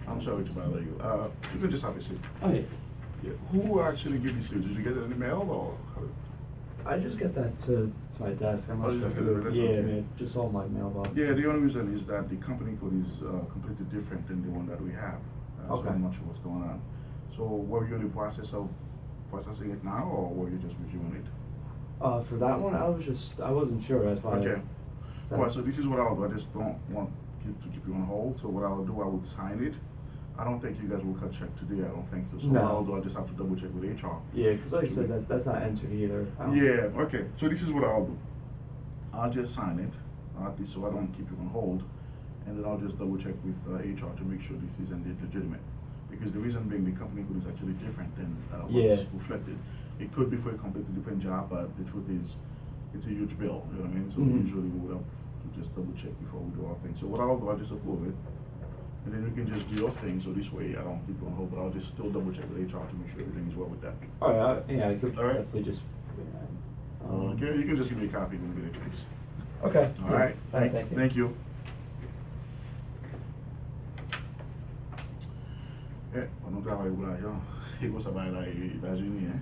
I'm sorry to bother you. You can just have a seat. Oh, yeah. Yeah. Who actually gave this to you? Did you get it in the mail or? I just get that to my desk. I'm Oh, not you sure. just get it, that's Yeah, okay. man, just all my mailbox. Yeah, the only reason is that the company code is completely different than the one that we have. So Okay. I'm not sure what's going on. So were you in the process of processing it now, or were you just reviewing it? For that one, I wasn't sure. That's why. Okay. So, Well, so this is what I'll do. I just don't want to keep you on hold. So what I'll do, I would sign it. I don't think you guys will cut check today. I don't think so. So No. what I'll do, I just have to double check with HR. Yeah, because like I said, that's not entered either. Yeah. Okay. So this is what I'll do. I'll just sign it, so I don't keep you on hold, and then I'll just double check with HR to make sure this is indeed legitimate. Because the reason being, the company code is actually different than what's Yeah. reflected. It could be for a completely different job, but the truth is, it's a huge bill. You know what I mean? So Mhm. usually we would have to just double check before we do our thing. So what I'll do, I'll just upload it, and then you can just do your thing. So this way, I don't keep you on hold, but I'll just still double check with HR to make sure everything is well with that. All right. Yeah, I could All right. definitely just. Okay, you can just give me a copy when you get a chance. Okay. All right. All right. Thank you. Thank you. On travaille pour l'argent, il faut savoir là aux États-Unis, hein.